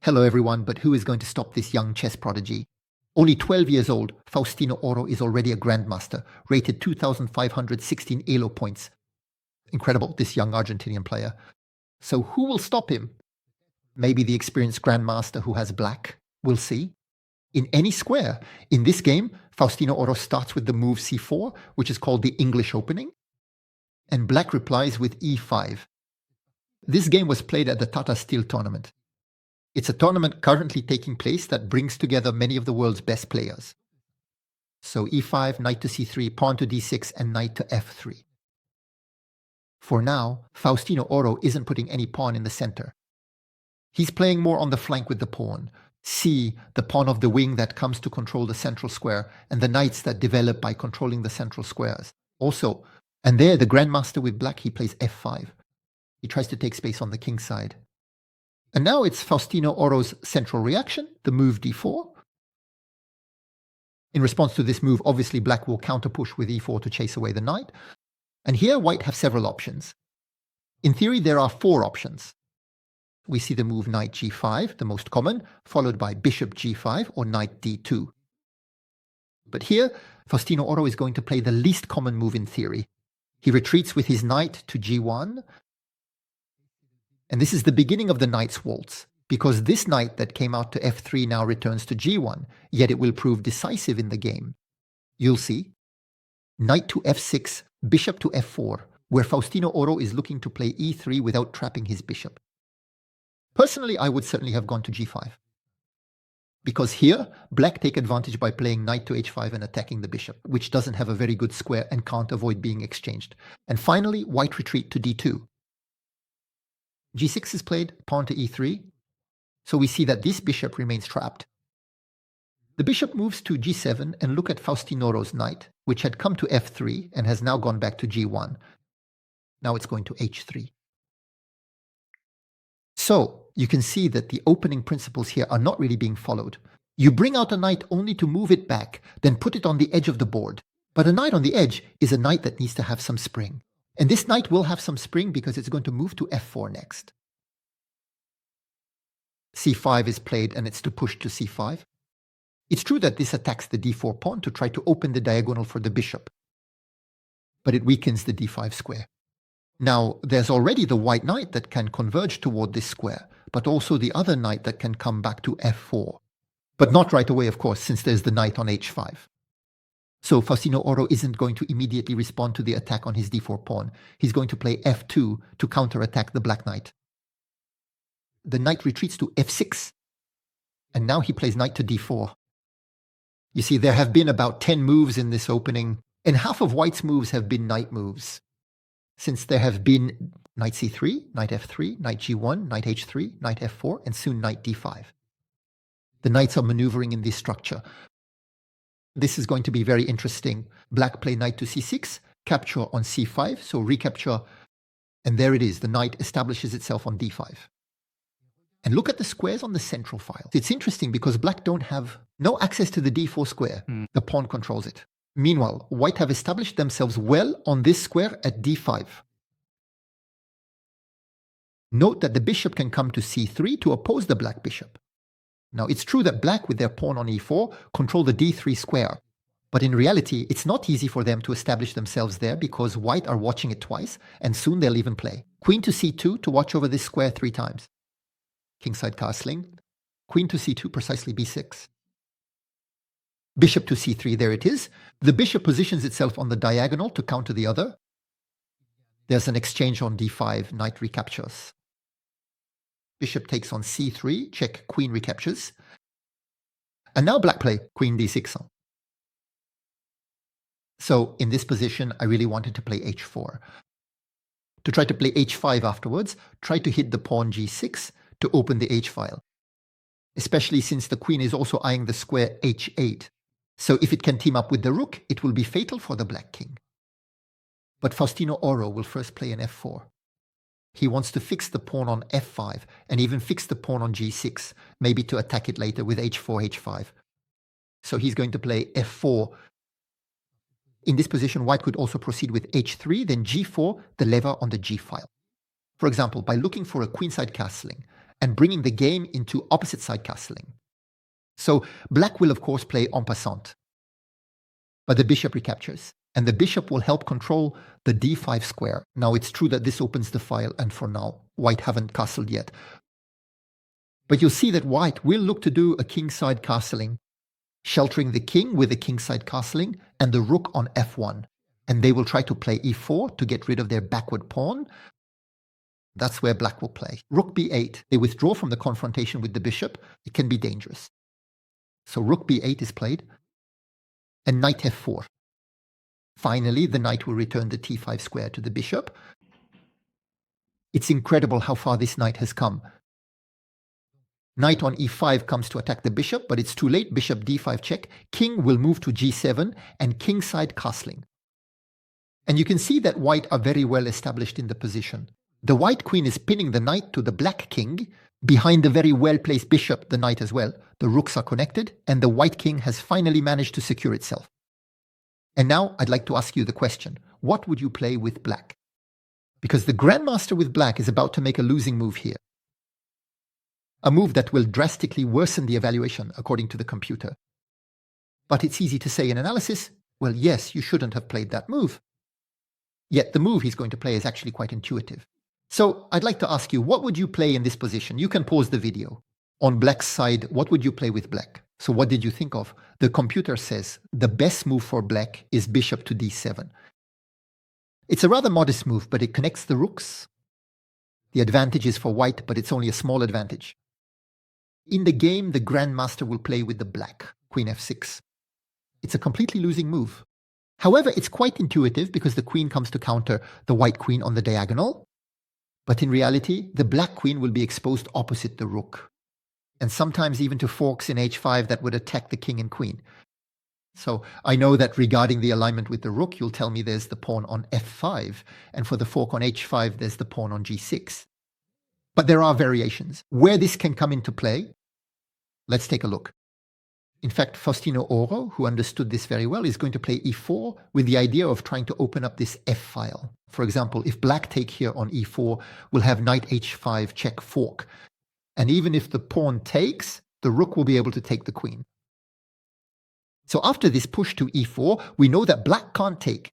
Hello everyone, but who is going to stop this young chess prodigy? Only 12 years old, Faustino Oro is already a Grandmaster, rated 2,516 ELO points. Incredible, this young Argentinian player. So who will stop him? Maybe the experienced Grandmaster who has black. We'll see. In any square. In this game, Faustino Oro starts with the move c4, which is called the English opening, and black replies with e5. This game was played at the Tata Steel tournament. It's a tournament currently taking place that brings together many of the world's best players. So e5, knight to c3, pawn to d6, and knight to f3. For now, Faustino Oro isn't putting any pawn in the center. He's playing more on the flank with the pawn. C, the pawn of the wing that comes to control the central square, and the knights that develop by controlling the central squares. Also, and there the Grandmaster with black, he plays f5. He tries to take space on the king side. And now it's Faustino Oro's central reaction, the move d4. In response to this move, obviously black will counterpush with e4 to chase away the knight. And here white have several options. In theory, there are 4 options. We see the move knight g5, the most common, followed by bishop g5 or knight d2. But here, Faustino Oro is going to play the least common move in theory. He retreats with his knight to g1. And this is the beginning of the knight's waltz, because this knight that came out to f3 now returns to g1, yet it will prove decisive in the game. You'll see. Knight to f6, bishop to f4, where Faustino Oro is looking to play e3 without trapping his bishop. Personally, I would certainly have gone to g5. Because here, black take advantage by playing knight to h5 and attacking the bishop, which doesn't have a very good square and can't avoid being exchanged. And finally, white retreat to d2. g6 is played, pawn to e3. So we see that this bishop remains trapped. The bishop moves to g7 and look at Faustino Oro's knight, which had come to f3 and has now gone back to g1. Now it's going to h3. So you can see that the opening principles here are not really being followed. You bring out a knight only to move it back, then put it on the edge of the board. But a knight on the edge is a knight that needs to have some spring. And this knight will have some spring because it's going to move to f4 next. c5 is played and it's to push to c5. It's true that this attacks the d4 pawn to try to open the diagonal for the bishop. But it weakens the d5 square. Now, there's already the white knight that can converge toward this square, but also the other knight that can come back to f4. But not right away, of course, since there's the knight on h5. So Faustino Oro isn't going to immediately respond to the attack on his d4 pawn. He's going to play f2 to counterattack the black knight. The knight retreats to f6, and now he plays knight to d4. You see, there have been about 10 moves in this opening, and half of white's moves have been knight moves. Since there have been knight c3, knight f3, knight g1, knight h3, knight f4, and soon knight d5. The knights are maneuvering in this structure. This is going to be very interesting. Black play knight to c6, capture on c5, so recapture, and there it is. The knight establishes itself on d5. And look at the squares on the central file. It's interesting because black don't have no access to the d4 square. The pawn controls it. Meanwhile, white have established themselves well on this square at d5. Note that the bishop can come to c3 to oppose the black bishop. Now, it's true that black with their pawn on e4 control the d3 square. But in reality, it's not easy for them to establish themselves there because white are watching it twice, and soon they'll even play. Queen to c2 to watch over this square 3 times. Kingside castling. Queen to c2, precisely b6. Bishop to c3, there it is. The bishop positions itself on the diagonal to counter the other. There's an exchange on d5, knight recaptures. Bishop takes on c3, check, queen recaptures. And now black play queen d6. So in this position, I really wanted to play h4. To try to play h5 afterwards, try to hit the pawn g6 to open the h-file. Especially since the queen is also eyeing the square h8. So if it can team up with the rook, it will be fatal for the black king. But Faustino Oro will first play an f4. He wants to fix the pawn on f5 and even fix the pawn on g6, maybe to attack it later with h4, h5. So he's going to play f4. In this position, white could also proceed with h3, then g4, the lever on the g file. For example, by looking for a queenside castling, and bringing the game into opposite side castling. So black will of course play en passant, but the bishop recaptures, and the bishop will help control the d5 square. Now it's true that this opens the file, and for now white haven't castled yet. But you'll see that white will look to do a kingside castling, sheltering the king with a kingside castling and the rook on f1. And they will try to play e4 to get rid of their backward pawn. That's where black will play. Rook b8. They withdraw from the confrontation with the bishop. It can be dangerous. So rook b8 is played, and knight f4. Finally, the knight will return the t5 square to the bishop. It's incredible how far this knight has come. Knight on e5 comes to attack the bishop, but it's too late. Bishop d5 check. King will move to g7 and kingside castling. And you can see that white are very well established in the position. The white queen is pinning the knight to the black king, behind the very well-placed bishop, the knight as well. The rooks are connected, and the white king has finally managed to secure itself. And now I'd like to ask you the question, what would you play with black? Because the grandmaster with black is about to make a losing move here. A move that will drastically worsen the evaluation, according to the computer. But it's easy to say in analysis, well, yes, you shouldn't have played that move. Yet the move he's going to play is actually quite intuitive. So I'd like to ask you, what would you play in this position? You can pause the video. On black's side, what would you play with black? So what did you think of? The computer says the best move for black is bishop to d7. It's a rather modest move, but it connects the rooks. The advantage is for white, but it's only a small advantage. In the game, the grandmaster will play with the black, queen f6. It's a completely losing move. However, it's quite intuitive because the queen comes to counter the white queen on the diagonal. But in reality, the black queen will be exposed opposite the rook, and sometimes even to forks in h5 that would attack the king and queen. So I know that regarding the alignment with the rook, you'll tell me there's the pawn on f5, and for the fork on h5, there's the pawn on g6. But there are variations. Where this can come into play, let's take a look. In fact, Faustino Oro, who understood this very well, is going to play e4 with the idea of trying to open up this f file. For example, if black take here on e4, we'll have knight h5 check fork. And even if the pawn takes, the rook will be able to take the queen. So after this push to e4, we know that black can't take.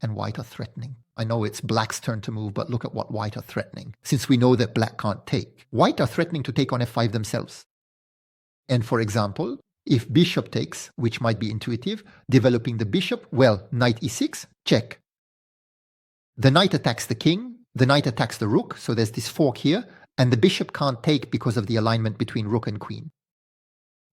And white are threatening. I know it's black's turn to move, but look at what white are threatening. Since we know that black can't take, white are threatening to take on f5 themselves. And for example, if bishop takes, which might be intuitive, developing the bishop, well, knight e6, check. The knight attacks the king, the knight attacks the rook, so there's this fork here, and the bishop can't take because of the alignment between rook and queen.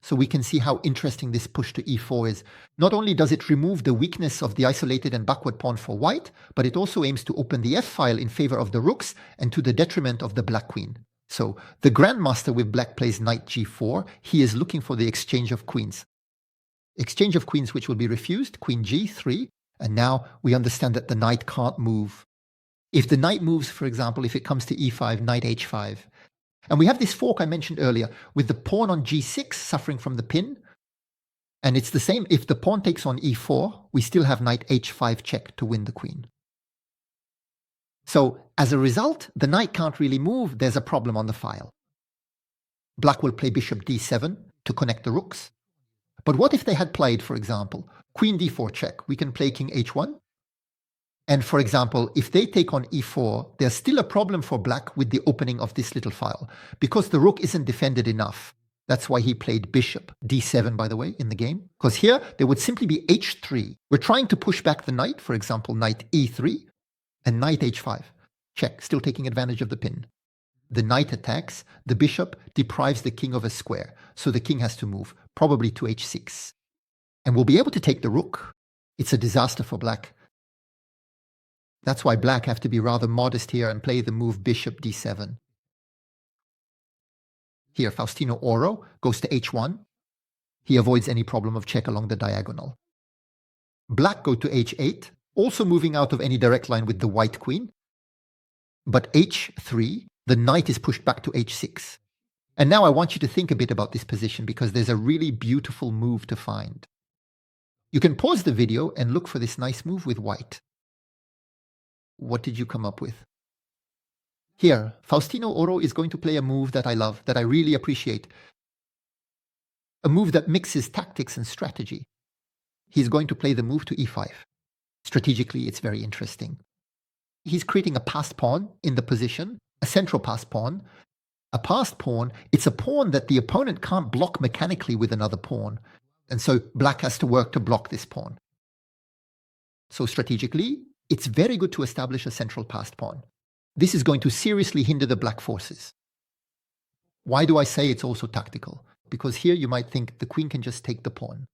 So we can see how interesting this push to e4 is. Not only does it remove the weakness of the isolated and backward pawn for white, but it also aims to open the f-file in favor of the rooks and to the detriment of the black queen. So the grandmaster with black plays knight g4. He is looking for the exchange of queens. Exchange of queens which will be refused, queen g3, and now we understand that the knight can't move. If the knight moves, for example, if it comes to e5, knight h5, and we have this fork I mentioned earlier with the pawn on g6 suffering from the pin, and it's the same if the pawn takes on e4, we still have knight h5 check to win the queen. So as a result, the knight can't really move, there's a problem on the file. Black will play bishop d7 to connect the rooks. But what if they had played, for example, queen d4 check? We can play king h1. And for example, if they take on e4, there's still a problem for black with the opening of this little file, because the rook isn't defended enough. That's why he played bishop d7, by the way, in the game. Because here, there would simply be h3. We're trying to push back the knight, for example, knight e3, and knight h5. Check, still taking advantage of the pin. The knight attacks, the bishop deprives the king of a square, so the king has to move, probably to h6. And we'll be able to take the rook. It's a disaster for black. That's why black have to be rather modest here and play the move bishop d7. Here, Faustino Oro goes to h1. He avoids any problem of check along the diagonal. Black go to h8, also moving out of any direct line with the white queen. But h3, the knight is pushed back to h6. And now I want you to think a bit about this position because there's a really beautiful move to find. You can pause the video and look for this nice move with white. What did you come up with? Here, Faustino Oro is going to play a move that I love, that I really appreciate. A move that mixes tactics and strategy. He's going to play the move to e5. Strategically, it's very interesting. He's creating a passed pawn in the position, a central passed pawn. A passed pawn, it's a pawn that the opponent can't block mechanically with another pawn. And so black has to work to block this pawn. So strategically, it's very good to establish a central passed pawn. This is going to seriously hinder the black forces. Why do I say it's also tactical? Because here you might think the queen can just take the pawn.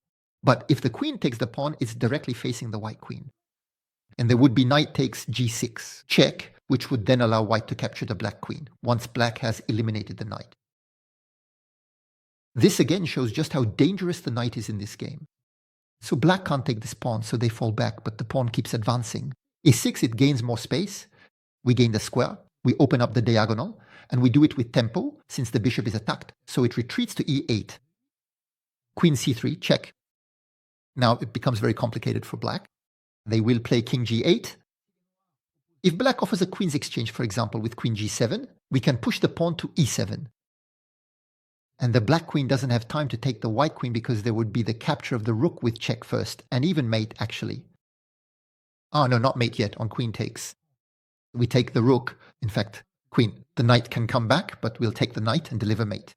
But if the queen takes the pawn, it's directly facing the white queen. And there would be knight takes g6, check, which would then allow white to capture the black queen, once black has eliminated the knight. This again shows just how dangerous the knight is in this game. So black can't take this pawn, so they fall back, but the pawn keeps advancing. e6, it gains more space. We gain the square, we open up the diagonal, and we do it with tempo, since the bishop is attacked, so it retreats to e8. Queen c3, check. Now it becomes very complicated for black. They will play king g8. If black offers a queen's exchange, for example, with queen g7, we can push the pawn to e7. And the black queen doesn't have time to take the white queen because there would be the capture of the rook with check first, and even mate, actually. Oh, no, not mate yet, on queen takes. We take the rook, in fact, queen. The knight can come back, but we'll take the knight and deliver mate.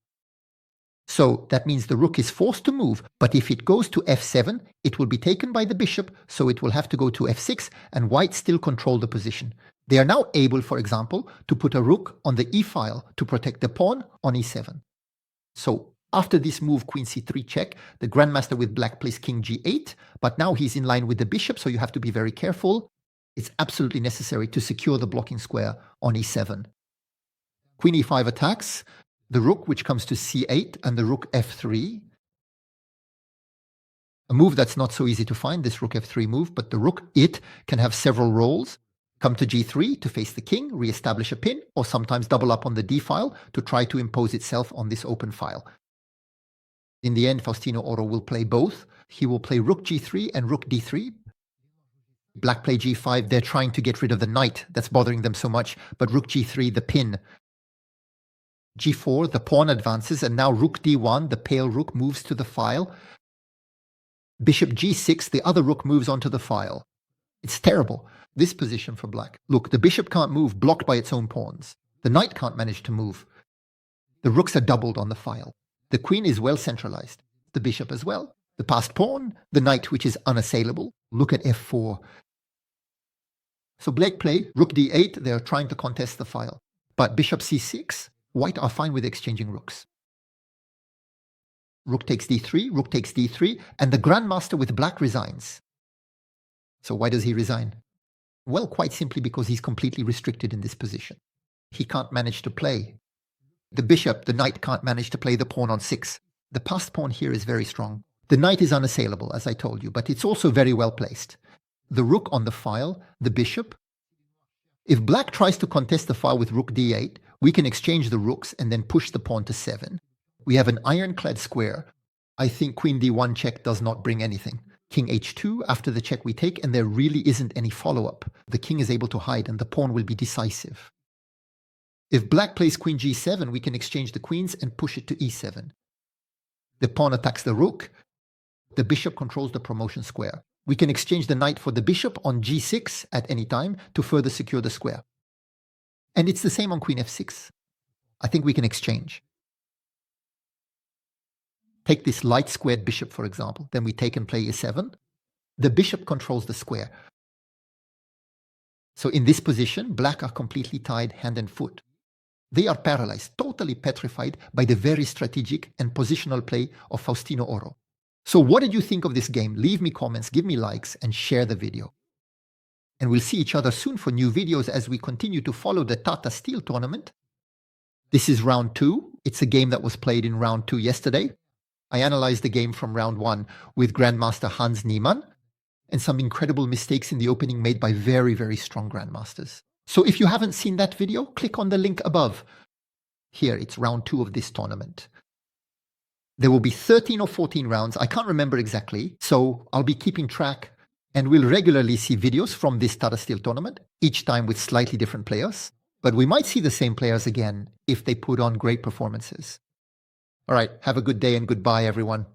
So that means the rook is forced to move, but if it goes to f7, it will be taken by the bishop, so it will have to go to f6, and white still control the position. They are now able, for example, to put a rook on the e-file to protect the pawn on e7. So after this move, queen c3 check, the grandmaster with black plays king g8, but now he's in line with the bishop, so you have to be very careful. It's absolutely necessary to secure the blocking square on e7. Queen e5 attacks the rook, which comes to c8, and the rook f3. A move that's not so easy to find, this rook f3 move, but the rook, it can have several roles. Come to g3 to face the king, re-establish a pin, or sometimes double up on the d-file to try to impose itself on this open file. In the end, Faustino Oro will play both. He will play rook g3 and rook d3. Black play g5, they're trying to get rid of the knight that's bothering them so much, but rook g3, the pin. g4, the pawn advances, and now rook d1, the pale rook, moves to the file. Bishop g6, the other rook moves onto the file. It's terrible, this position for black. Look, the bishop can't move, blocked by its own pawns. The knight can't manage to move. The rooks are doubled on the file. The queen is well centralized. The bishop as well. The passed pawn, the knight, which is unassailable. Look at f4. So black play rook d8, they are trying to contest the file. But bishop c6, white are fine with exchanging rooks. Rook takes d3, rook takes d3, and the grandmaster with black resigns. So why does he resign? Well, quite simply because he's completely restricted in this position. He can't manage to play. The bishop, the knight, can't manage to play the pawn on 6. The passed pawn here is very strong. The knight is unassailable, as I told you, but it's also very well placed. The rook on the file, the bishop. If black tries to contest the file with rook d8, we can exchange the rooks and then push the pawn to 7. We have an ironclad square. I think queen d1 check does not bring anything. King h2 after the check we take, and there really isn't any follow-up. The king is able to hide and the pawn will be decisive. If black plays queen g7, we can exchange the queens and push it to e7. The pawn attacks the rook. The bishop controls the promotion square. We can exchange the knight for the bishop on g6 at any time to further secure the square. And it's the same on queen f6. I think we can exchange. Take this light squared bishop, for example. Then we take and play e7. The bishop controls the square. So in this position, black are completely tied hand and foot. They are paralyzed, totally petrified by the very strategic and positional play of Faustino Oro. So what did you think of this game? Leave me comments, give me likes, and share the video. And we'll see each other soon for new videos as we continue to follow the Tata Steel tournament. This is round 2. It's a game that was played in round 2 yesterday. I analyzed the game from round 1 with Grandmaster Hans Niemann, and some incredible mistakes in the opening made by very, very strong Grandmasters. So if you haven't seen that video, click on the link above. Here, it's round 2 of this tournament. There will be 13 or 14 rounds, I can't remember exactly, so I'll be keeping track, and we'll regularly see videos from this Tata Steel tournament, each time with slightly different players. But we might see the same players again if they put on great performances. All right, have a good day and goodbye, everyone.